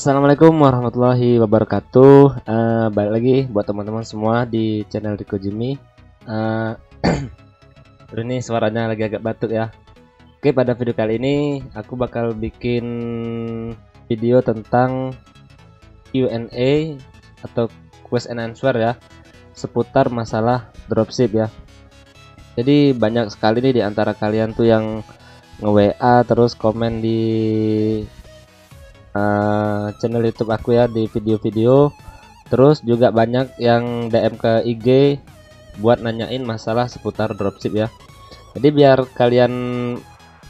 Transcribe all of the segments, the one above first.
Assalamualaikum warahmatullahi wabarakatuh. Balik lagi buat teman-teman semua di channel Rico Jimmy. Ini suaranya lagi agak batuk ya. Oke, pada video kali ini aku bakal bikin video tentang Q&A atau question and answer ya, seputar masalah dropship ya. Jadi banyak sekali nih di antara kalian tuh yang nge-WA terus komen di channel YouTube aku ya, di video-video. Terus juga banyak yang DM ke IG buat nanyain masalah seputar dropship ya. Jadi biar kalian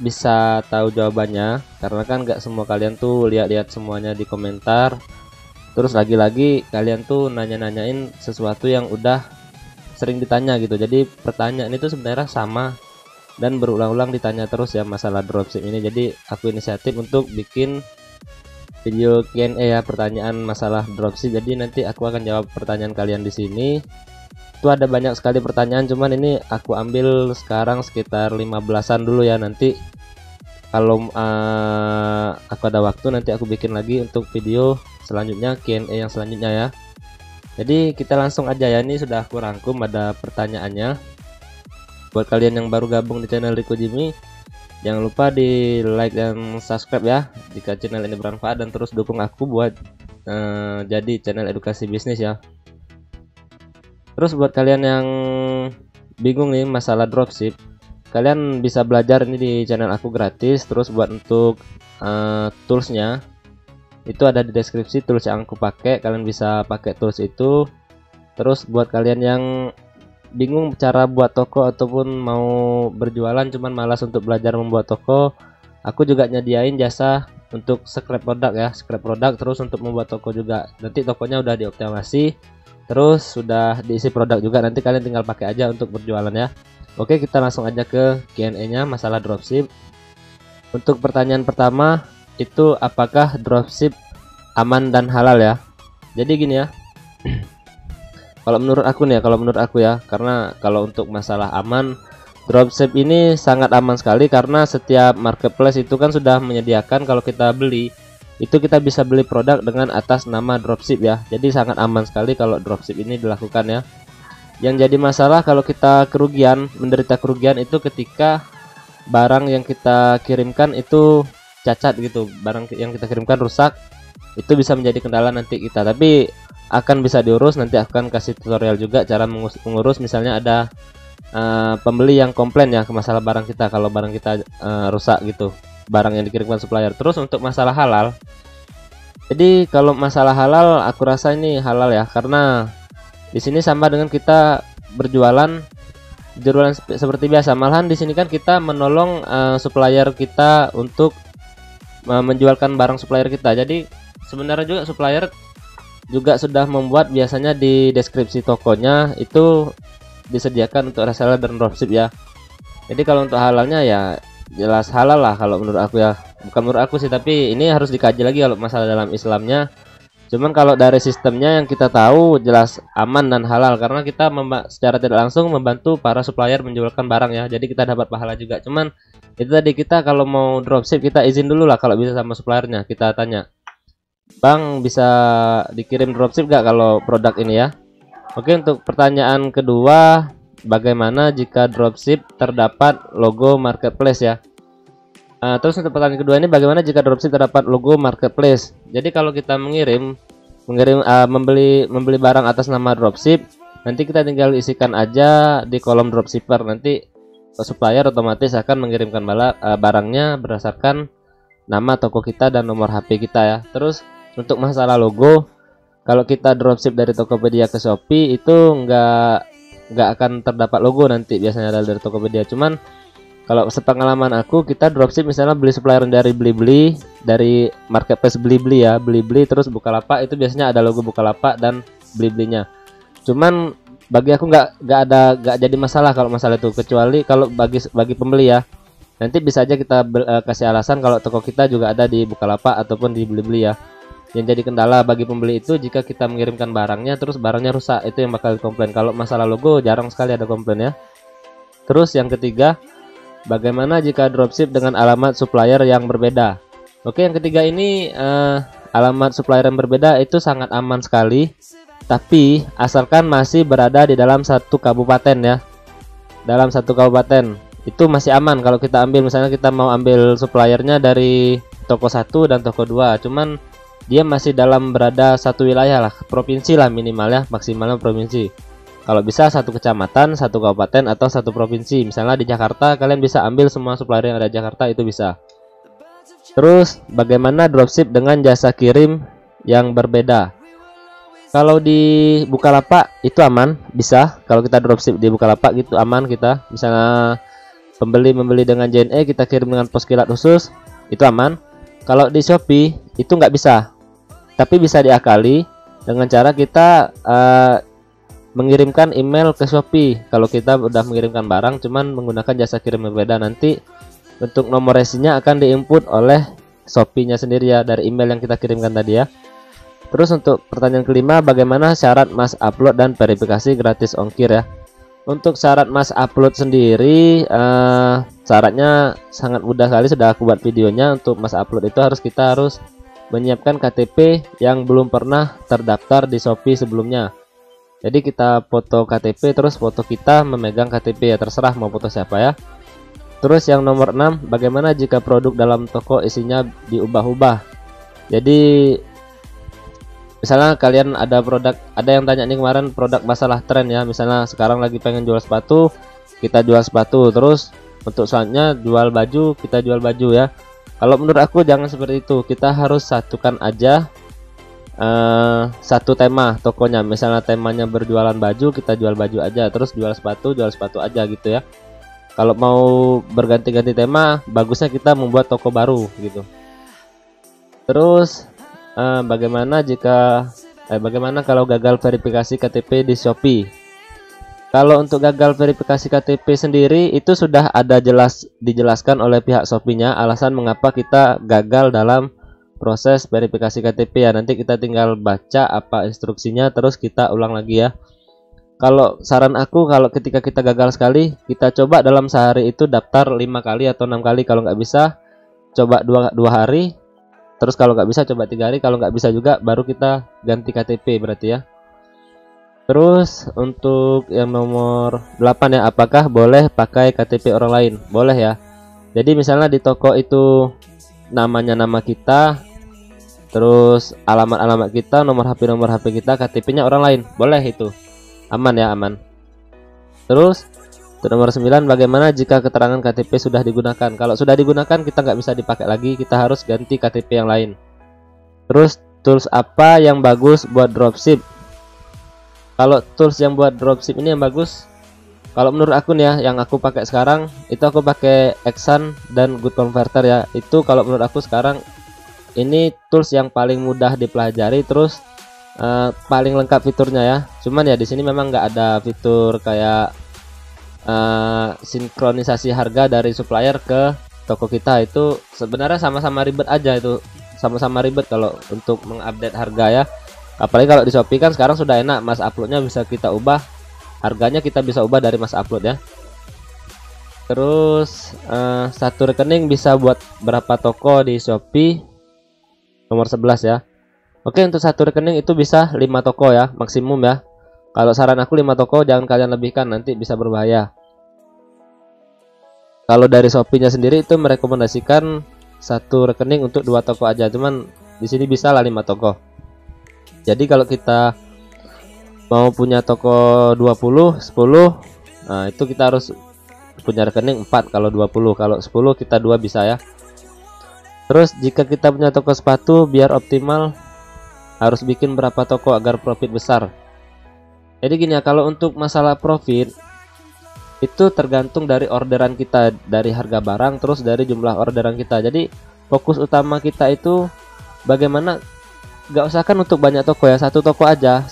bisa tahu jawabannya, karena kan nggak semua kalian tuh lihat-lihat semuanya di komentar. Terus lagi-lagi kalian tuh nanya-nanyain sesuatu yang udah sering ditanya gitu. Jadi pertanyaan itu sebenarnya sama dan berulang-ulang ditanya terus ya masalah dropship ini. Jadi aku inisiatif untuk bikin video Q&A ya, pertanyaan masalah dropship. Jadi nanti aku akan jawab pertanyaan kalian di sini. Itu ada banyak sekali pertanyaan, cuman ini aku ambil sekarang sekitar 15-an dulu ya. Nanti kalau aku ada waktu nanti aku bikin lagi untuk video selanjutnya, Q&A yang selanjutnya ya. Jadi kita langsung aja ya, ini sudah aku rangkum ada pertanyaannya. Buat kalian yang baru gabung di channel Rico Jimmy, jangan lupa di like dan subscribe ya jika channel ini bermanfaat, dan terus dukung aku buat jadi channel edukasi bisnis ya. Terus buat kalian yang bingung nih masalah dropship, kalian bisa belajar ini di channel aku gratis. Terus buat untuk toolsnya itu ada di deskripsi, tools yang aku pakai, kalian bisa pakai tools itu. Terus buat kalian yang bingung cara buat toko ataupun mau berjualan cuman malas untuk belajar membuat toko, aku juga nyediain jasa untuk scrap produk ya, scrap produk. Terus untuk membuat toko juga, nanti tokonya udah dioptimasi, terus sudah diisi produk juga, nanti kalian tinggal pakai aja untuk berjualan ya. Oke, kita langsung aja ke Q&A nya masalah dropship. Untuk pertanyaan pertama itu, apakah dropship aman dan halal ya? Jadi gini ya, kalau menurut aku ya, karena kalau untuk masalah aman, dropship ini sangat aman sekali, karena setiap marketplace itu kan sudah menyediakan kalau kita beli itu kita bisa beli produk dengan atas nama dropship ya. Jadi sangat aman sekali kalau dropship ini dilakukan ya. Yang jadi masalah kalau kita menderita kerugian itu ketika barang yang kita kirimkan itu cacat gitu, barang yang kita kirimkan rusak, itu bisa menjadi kendala nanti kita. Tapi akan bisa diurus, nanti akan kasih tutorial juga cara mengurus. Misalnya ada pembeli yang komplain ya ke masalah barang kita, kalau barang kita rusak gitu, barang yang dikirimkan supplier. Terus untuk masalah halal, jadi kalau masalah halal aku rasa ini halal ya, karena di sini sama dengan kita berjualan seperti biasa. Malahan di sini kan kita menolong supplier kita untuk menjualkan barang supplier kita. Jadi sebenarnya juga supplier juga sudah membuat biasanya di deskripsi tokonya itu disediakan untuk reseller dan dropship ya. Jadi kalau untuk halalnya ya jelas halal lah kalau menurut aku ya. Bukan menurut aku sih, tapi ini harus dikaji lagi kalau masalah dalam Islamnya. Cuman kalau dari sistemnya yang kita tahu jelas aman dan halal, karena kita secara tidak langsung membantu para supplier menjualkan barang ya. Jadi kita dapat pahala juga. Cuman itu tadi, kita kalau mau dropship kita izin dulu lah kalau bisa sama suppliernya. Kita tanya, Bang, bisa dikirim dropship gak kalau produk ini ya? Oke, untuk pertanyaan kedua, bagaimana jika dropship terdapat logo marketplace ya? Terus untuk pertanyaan kedua ini, bagaimana jika dropship terdapat logo marketplace? Jadi kalau kita membeli barang atas nama dropship, nanti kita tinggal isikan aja di kolom dropshipper. Nanti supplier otomatis akan mengirimkan barangnya berdasarkan nama toko kita dan nomor HP kita ya. Terus untuk masalah logo, kalau kita dropship dari Tokopedia ke Shopee itu nggak akan terdapat logo nanti biasanya dari Tokopedia. Cuman kalau sepengalaman aku, kita dropship misalnya beli supplier dari Blibli, dari marketplace Blibli ya, Blibli terus Bukalapak, itu biasanya ada logo Bukalapak dan Bliblinya. Cuman bagi aku nggak jadi masalah kalau masalah itu, kecuali kalau bagi pembeli ya. Nanti bisa aja kita kasih alasan kalau toko kita juga ada di Bukalapak ataupun di Blibli ya. Yang jadi kendala bagi pembeli itu jika kita mengirimkan barangnya terus barangnya rusak, itu yang bakal komplain. Kalau masalah logo jarang sekali ada komplain ya. Terus yang ketiga, bagaimana jika dropship dengan alamat supplier yang berbeda? Oke, yang ketiga ini alamat supplier yang berbeda itu sangat aman sekali, tapi asalkan masih berada di dalam satu kabupaten ya. Dalam satu kabupaten itu masih aman kalau kita ambil, misalnya kita mau ambil suppliernya dari toko 1 dan toko 2, cuman dia masih dalam berada satu wilayah lah, provinsi lah minimal ya, maksimalnya provinsi. Kalau bisa satu kecamatan, satu kabupaten, atau satu provinsi. Misalnya di Jakarta, kalian bisa ambil semua supplier yang ada di Jakarta, itu bisa. Terus bagaimana dropship dengan jasa kirim yang berbeda? Kalau di Bukalapak itu aman, bisa. Kalau kita dropship di Bukalapak gitu aman kita. Misalnya pembeli membeli dengan JNE, kita kirim dengan pos kilat khusus, itu aman. Kalau di Shopee itu nggak bisa, tapi bisa diakali dengan cara kita mengirimkan email ke Shopee. Kalau kita udah mengirimkan barang, cuman menggunakan jasa kirim yang berbeda, nanti untuk nomor resinya akan diinput oleh Shopee-nya sendiri ya, dari email yang kita kirimkan tadi ya. Terus untuk pertanyaan kelima, bagaimana syarat Mas upload dan verifikasi gratis ongkir ya? Untuk syarat Mas upload sendiri, syaratnya sangat mudah sekali, sudah aku buat videonya. Untuk Mas upload itu kita harus menyiapkan KTP yang belum pernah terdaftar di Shopee sebelumnya. Jadi kita foto KTP, terus foto kita memegang KTP ya, terserah mau foto siapa ya. Terus yang nomor 6, bagaimana jika produk dalam toko isinya diubah-ubah? Jadi misalnya kalian ada produk, ada yang tanya nih kemarin produk masalah tren ya, misalnya sekarang lagi pengen jual sepatu, kita jual sepatu. Terus untuk selanjutnya jual baju, kita jual baju ya. Kalau menurut aku jangan seperti itu, kita harus satukan aja satu tema tokonya. Misalnya temanya berjualan baju, kita jual baju aja, terus jual sepatu aja gitu ya. Kalau mau berganti-ganti tema, bagusnya kita membuat toko baru gitu. Terus bagaimana kalau gagal verifikasi KTP di Shopee? Kalau untuk gagal verifikasi KTP sendiri itu sudah ada dijelaskan oleh pihak Shopee-nya alasan mengapa kita gagal dalam proses verifikasi KTP ya. Nanti kita tinggal baca apa instruksinya, terus kita ulang lagi ya. Kalau saran aku, kalau ketika kita gagal sekali, kita coba dalam sehari itu daftar 5 kali atau 6 kali. Kalau nggak bisa, coba 2 hari. Terus kalau nggak bisa, coba 3 hari. Kalau nggak bisa juga, baru kita ganti KTP berarti ya. Terus untuk yang nomor 8 ya, apakah boleh pakai KTP orang lain? Boleh ya. Jadi misalnya di toko itu namanya nama kita, terus alamat kita, nomor HP kita, KTP-nya orang lain, boleh itu. Aman ya, aman. Terus untuk nomor 9, bagaimana jika keterangan KTP sudah digunakan? Kalau sudah digunakan, kita nggak bisa dipakai lagi, kita harus ganti KTP yang lain. Terus tools apa yang bagus buat dropship? Kalau tools yang buat dropship ini yang bagus, kalau menurut aku nih ya, yang aku pakai sekarang itu aku pakai Xsan dan Good Converter ya. Itu kalau menurut aku sekarang ini tools yang paling mudah dipelajari, terus paling lengkap fiturnya ya. Cuman ya di sini memang nggak ada fitur kayak sinkronisasi harga dari supplier ke toko kita. Itu sebenarnya sama-sama ribet aja, itu sama-sama ribet kalau untuk mengupdate harga ya. Apalagi kalau di Shopee kan sekarang sudah enak, Mas uploadnya bisa kita ubah, harganya kita bisa ubah dari Mas upload ya. Terus satu rekening bisa buat berapa toko di Shopee? Nomor 11 ya. Oke, untuk satu rekening itu bisa 5 toko ya, maksimum ya. Kalau saran aku 5 toko, jangan kalian lebihkan, nanti bisa berbahaya. Kalau dari Shopee-nya sendiri itu merekomendasikan satu rekening untuk 2 toko aja, cuman di sini bisa lah 5 toko. Jadi kalau kita mau punya toko 20, 10, nah itu kita harus punya rekening 4 kalau 20, kalau 10 kita 2 bisa ya. Terus jika kita punya toko sepatu, biar optimal harus bikin berapa toko agar profit besar? Jadi gini ya, kalau untuk masalah profit itu tergantung dari orderan kita, dari harga barang, terus dari jumlah orderan kita. Jadi fokus utama kita itu bagaimana, gak usahakan untuk banyak toko ya, satu toko aja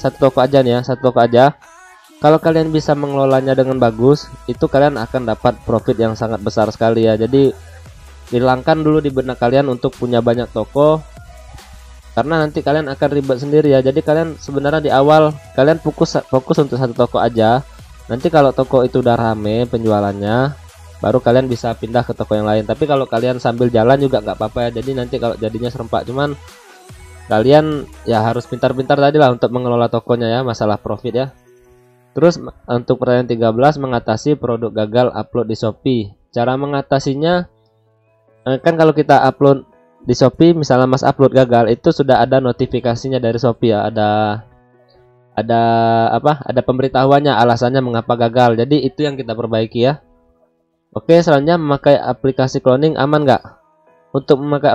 nih ya, satu toko aja. Kalau kalian bisa mengelolanya dengan bagus, itu kalian akan dapat profit yang sangat besar sekali ya. Jadi hilangkan dulu di benak kalian untuk punya banyak toko, karena nanti kalian akan ribet sendiri ya. Jadi kalian sebenarnya di awal kalian fokus untuk satu toko aja. Nanti kalau toko itu udah rame penjualannya, baru kalian bisa pindah ke toko yang lain. Tapi kalau kalian sambil jalan juga nggak apa-apa ya. Jadi nanti kalau jadinya serempak, cuman kalian ya harus pintar-pintar tadi lah untuk mengelola tokonya ya, masalah profit ya. Terus untuk pertanyaan 13, mengatasi produk gagal upload di Shopee. Cara mengatasinya kan kalau kita upload di Shopee, misalnya Mas upload gagal, itu sudah ada notifikasinya dari Shopee ya, ada apa? Ada pemberitahuannya, alasannya mengapa gagal. Jadi itu yang kita perbaiki ya. Oke, selanjutnya memakai aplikasi cloning aman nggak? Untuk memakai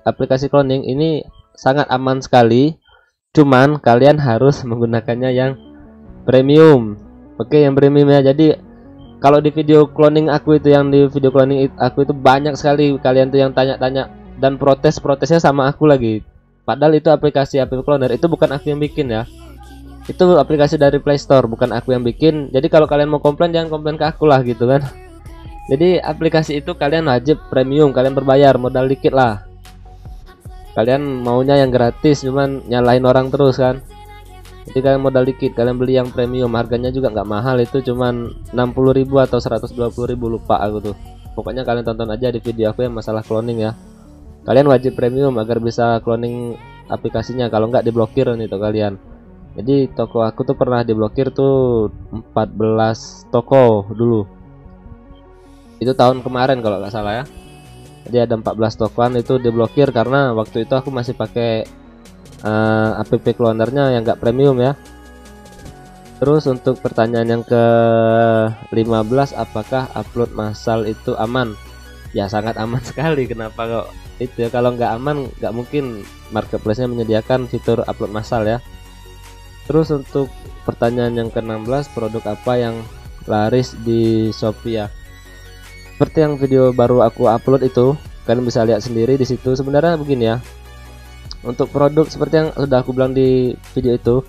aplikasi cloning ini sangat aman sekali. Cuman kalian harus menggunakannya yang premium. Oke, yang premium ya. Jadi kalau di video cloning aku itu, yang di video cloning aku itu banyak sekali kalian tuh yang tanya-tanya dan protesnya sama aku lagi. Padahal itu aplikasi cloner, itu bukan aku yang bikin ya. Itu aplikasi dari Play Store, bukan aku yang bikin. Jadi kalau kalian mau komplain, jangan komplain ke aku lah gitu kan. Jadi aplikasi itu kalian wajib premium, kalian berbayar, modal dikit lah. Kalian maunya yang gratis, cuman nyalahin orang terus kan. Jadi kalian modal dikit, kalian beli yang premium, harganya juga nggak mahal, itu cuman 60.000 atau 120.000, lupa aku tuh. Pokoknya kalian tonton aja di video aku yang masalah cloning ya. Kalian wajib premium agar bisa cloning aplikasinya, kalau nggak diblokir nih tuh kalian. Jadi toko aku tuh pernah diblokir tuh 14 toko dulu. Itu tahun kemarin kalau nggak salah ya. Jadi ada 14 tokoan itu diblokir karena waktu itu aku masih pakai app clonernya yang enggak premium ya. Terus untuk pertanyaan yang ke-15, apakah upload massal itu aman? Ya sangat aman sekali. Kenapa kok itu ya? Kalau nggak aman nggak mungkin marketplace-nya menyediakan fitur upload massal ya. Terus untuk pertanyaan yang ke-16, produk apa yang laris di Shopee ya? Seperti yang video baru aku upload itu, kalian bisa lihat sendiri di situ. Sebenarnya begini ya. Untuk produk seperti yang sudah aku bilang di video itu,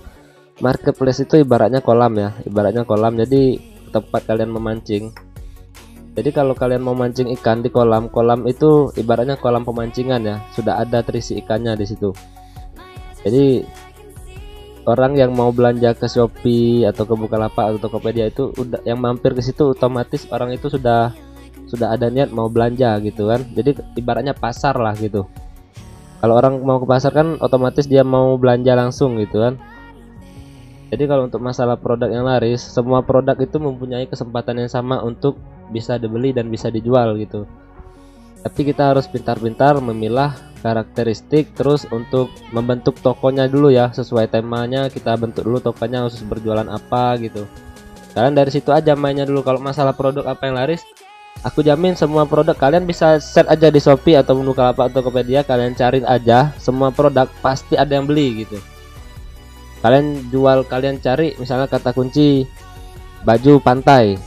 marketplace itu ibaratnya kolam ya, ibaratnya kolam. Jadi tempat kalian memancing. Jadi kalau kalian mau mancing ikan di kolam itu ibaratnya kolam pemancingan ya, sudah ada terisi ikannya di situ. Jadi orang yang mau belanja ke Shopee atau ke Bukalapak atau Tokopedia itu udah, yang mampir ke situ otomatis orang itu sudah ada niat mau belanja gitu kan. Jadi ibaratnya pasar lah gitu. Kalau orang mau ke pasar kan otomatis dia mau belanja langsung gitu kan. Jadi kalau untuk masalah produk yang laris, semua produk itu mempunyai kesempatan yang sama untuk bisa dibeli dan bisa dijual gitu. Tapi kita harus pintar-pintar memilah karakteristik, terus untuk membentuk tokonya dulu ya, sesuai temanya kita bentuk dulu tokonya khusus berjualan apa gitu. Kalian dari situ aja mainnya dulu. Kalau masalah produk apa yang laris, aku jamin semua produk kalian bisa set aja di Shopee atau Bukalapak atau Tokopedia, kalian cari aja semua produk pasti ada yang beli gitu. Kalian jual, kalian cari misalnya kata kunci baju pantai,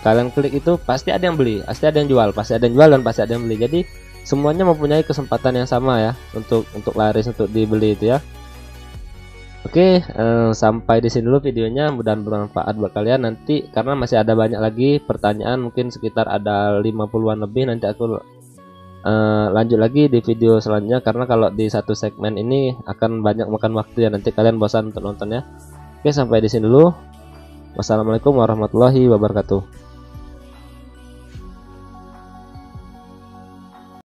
kalian klik itu pasti ada yang beli, pasti ada yang jual, pasti ada yang jual dan pasti ada yang beli. Jadi semuanya mempunyai kesempatan yang sama ya untuk laris, untuk dibeli itu ya. Oke, sampai di sini dulu videonya, mudah-mudahan bermanfaat buat kalian. Nanti karena masih ada banyak lagi pertanyaan, mungkin sekitar ada 50-an lebih, nanti aku lanjut lagi di video selanjutnya, karena kalau di satu segmen ini akan banyak makan waktu ya, nanti kalian bosan untuk nontonnya. Oke, sampai di sini dulu. Wassalamualaikum warahmatullahi wabarakatuh.